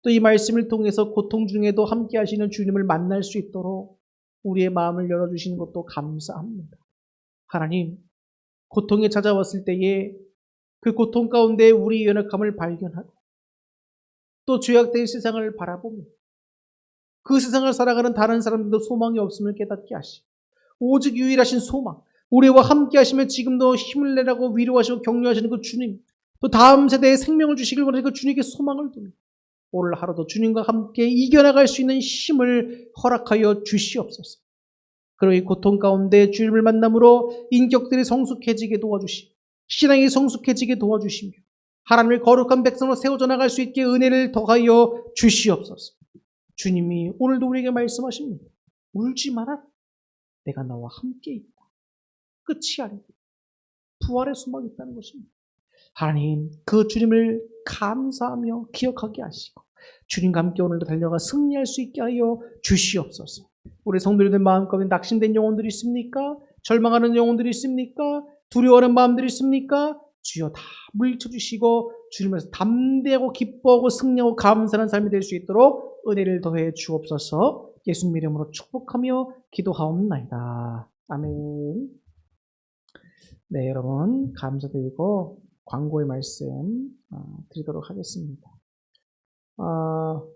또 이 말씀을 통해서 고통 중에도 함께 하시는 주님을 만날 수 있도록 우리의 마음을 열어주시는 것도 감사합니다. 하나님, 고통이 찾아왔을 때에 그 고통 가운데 우리의 연약함을 발견하고 또 죄악된 세상을 바라보며 그 세상을 살아가는 다른 사람들도 소망이 없음을 깨닫게 하시고 오직 유일하신 소망, 우리와 함께 하시며 지금도 힘을 내라고 위로하시고 격려하시는 그 주님, 또 다음 세대에 생명을 주시길 원하는 그 주님께 소망을 두며 오늘 하루도 주님과 함께 이겨나갈 수 있는 힘을 허락하여 주시옵소서. 그리고 이 고통 가운데 주님을 만남으로 인격들이 성숙해지게 도와주시고 신앙이 성숙해지게 도와주시며 하나님의 거룩한 백성으로 세워져 나갈 수 있게 은혜를 더하여 주시옵소서. 주님이 오늘도 우리에게 말씀하십니다. 울지 마라. 내가 너와 함께 있다. 끝이 아니다. 부활의 소망이 있다는 것입니다. 하나님, 그 주님을 감사하며 기억하게 하시고 주님과 함께 오늘도 달려가 승리할 수 있게 하여 주시옵소서. 우리 성도님들 마음 가운데 낙심된 영혼들이 있습니까? 절망하는 영혼들이 있습니까? 두려워하는 마음들이 있습니까? 주여 다 물리쳐 주시고 주님께서 담대하고 기뻐하고 승리하고 감사하는 삶이 될 수 있도록 은혜를 더해 주옵소서. 예수님 이름으로 축복하며 기도하옵나이다. 아멘. 네, 여러분 감사드리고 광고의 말씀 드리도록 하겠습니다.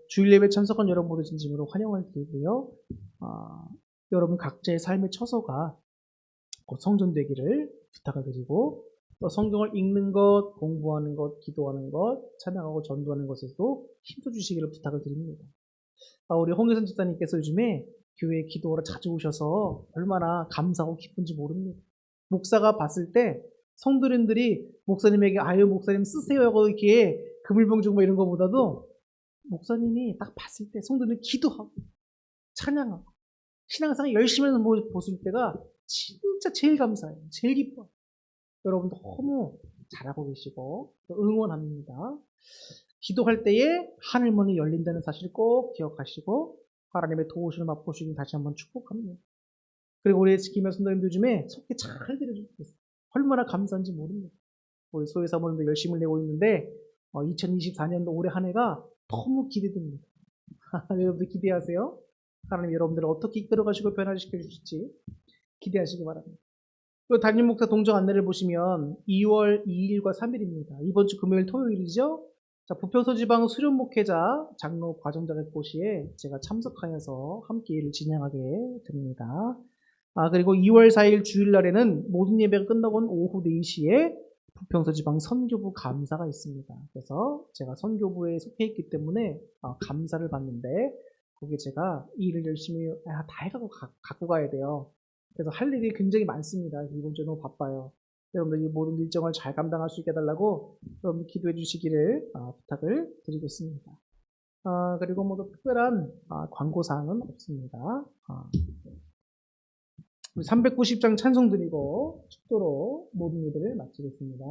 주일 예배 참석한 여러분 모두 진심으로 환영을 드리고요. 여러분 각자의 삶의 처소가 곧 성전되기를 부탁을 드리고, 또 성경을 읽는 것, 공부하는 것, 기도하는 것, 찬양하고 전도하는 것에도 힘써 주시기를 부탁을 드립니다. 우리 홍혜선 집사님께서 요즘에 교회에 기도하러 자주 오셔서 얼마나 감사하고 기쁜지 모릅니다. 목사가 봤을 때 성도님들이 목사님에게 아유 목사님 쓰세요 하고 이렇게 금일봉 주고 이런 것보다도 목사님이 딱 봤을 때 성도들이 기도하고 찬양하고 신앙생활 열심히 하는 모습 보실 때가 진짜 제일 감사해요. 제일 기뻐요. 여러분 너무 잘하고 계시고 응원합니다. 기도할 때에 하늘문이 열린다는 사실 꼭 기억하시고 하나님의 도우심을 맛보시길 다시 한번 축복합니다. 그리고 우리 지키며 선도님들 중에 속히 잘 들어주고 있어요. 얼마나 감사한지 모릅니다. 우리 소회 사모님도 열심히 내고 있는데 2024년도 올해 한 해가 너무 기대됩니다. 여러분들 기대하세요. 하나님 여러분들을 어떻게 이끌어가시고 변화시켜 주실지 기대하시기 바랍니다. 또 담임 목사 동정 안내를 보시면 2월 2일과 3일입니다. 이번 주 금요일 토요일이죠. 자, 부평서지방 수련 목회자 장로 과정자격 고시에 제가 참석하여서 함께 일을 진행하게 됩니다. 그리고 2월 4일 주일날에는 모든 예배가 끝나고는 오후 4시에 부평서지방 선교부 감사가 있습니다. 그래서 제가 선교부에 속해 있기 때문에 감사를 받는데 거기에 제가 일을 열심히 다 해가고 갖고 가야 돼요. 그래서 할 일이 굉장히 많습니다. 이번 주에 너무 바빠요. 여러분들 이 모든 일정을 잘 감당할 수 있게 해달라고 여러분 기도해 주시기를 부탁을 드리겠습니다. 그리고 뭐 특별한 광고사항은 없습니다. 우리 390장 찬송 드리고 축도로 모든 일들을 마치겠습니다.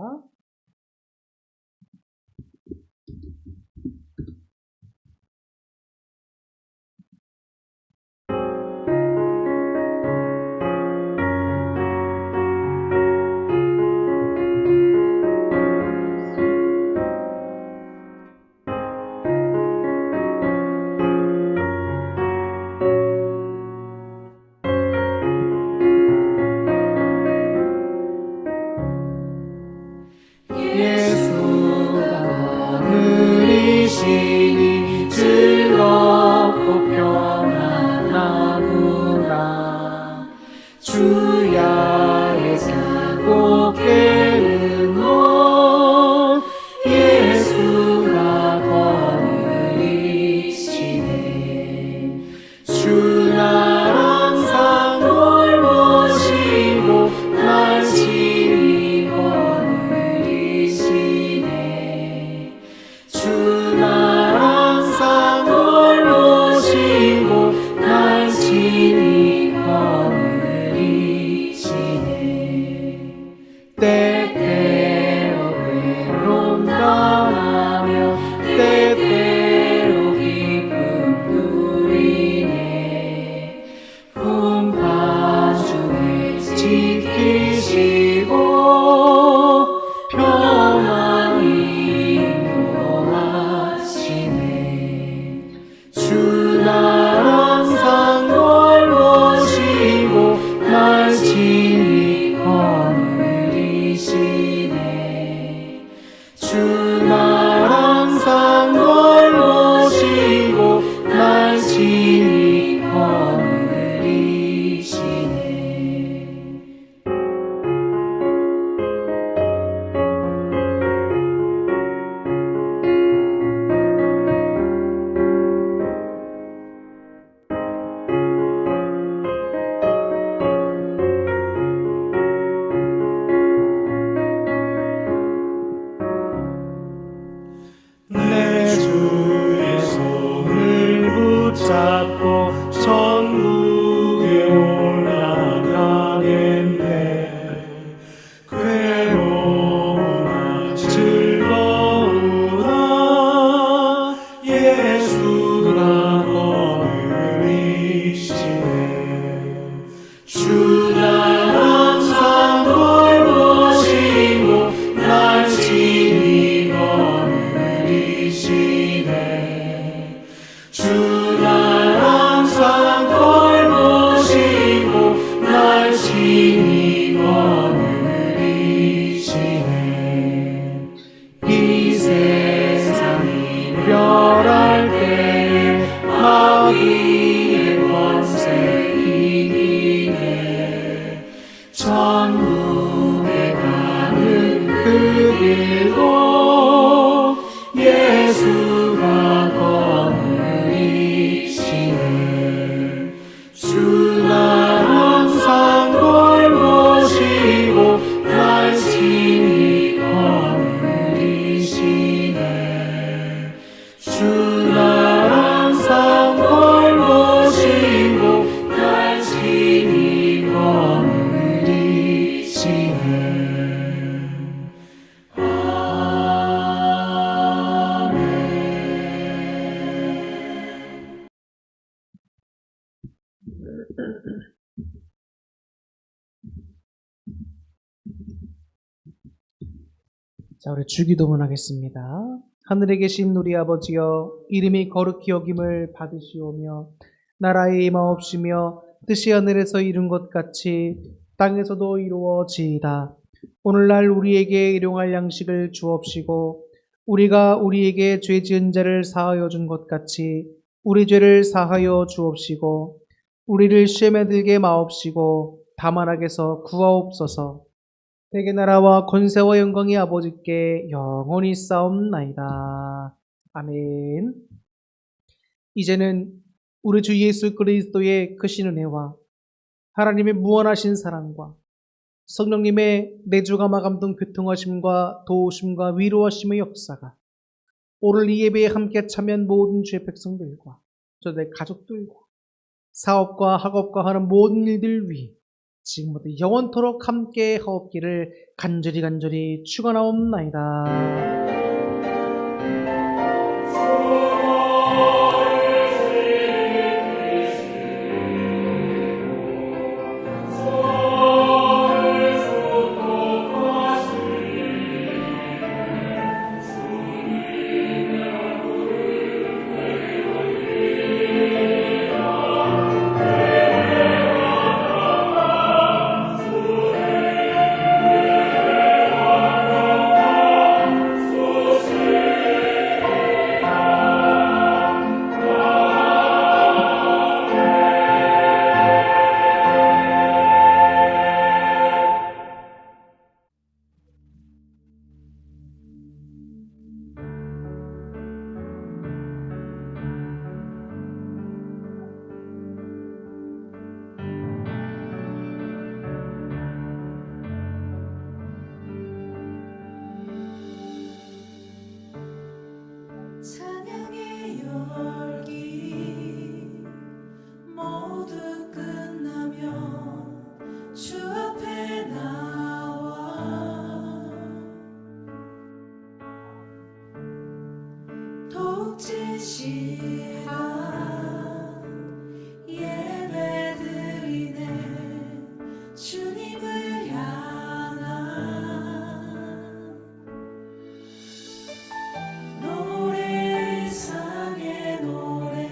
자, 우리 주기도문 하겠습니다. 하늘에 계신 우리 아버지여, 이름이 거룩히 여김을 받으시오며 나라의 임하옵시며 뜻이 하늘에서 이룬 것 같이 땅에서도 이루어지이다. 오늘날 우리에게 일용할 양식을 주옵시고 우리가 우리에게 죄 지은 자를 사하여 준 것 같이 우리 죄를 사하여 주옵시고 우리를 시험에 들게 마옵시고 다만 악에서 구하옵소서. 대개 나라와 권세와 영광이 아버지께 영원히 싸움나이다. 아멘. 이제는 우리 주 예수 그리스도의 크신 은혜와 하나님의 무한하신 사랑과 성령님의 내주가 마감동 교통하심과 도우심과 위로하심의 역사가 오늘 이 예배에 함께 참여한 모든 주의 백성들과 저들의 가족들과 사업과 학업과 하는 모든 일들 위해 지금부터 영원토록 함께 하옵기를 간절히 축원하옵나이다. 찬양의 열기 모두 끝나면 주 앞에 나와 독진 시간 예배 드리네 주님을 향한 노래상의 노래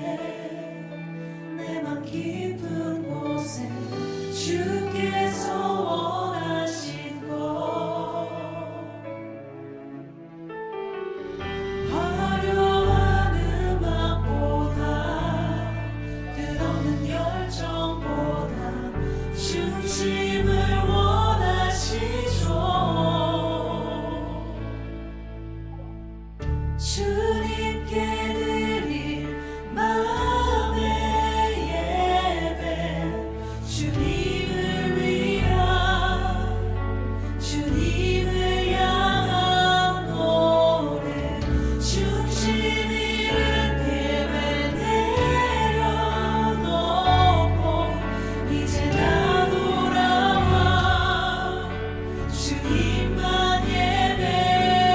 내 맘 깊은 곳에 주께서 원하신 것 화려한 음악보다 끝없는 열정보다 중심을 원하시죠. 주님께 드릴 마음의 예배 주님을 위한 주님을 향한 노래 중심 잃은 예배 내려놓고 이제 나 돌아와 주님만 예배해요.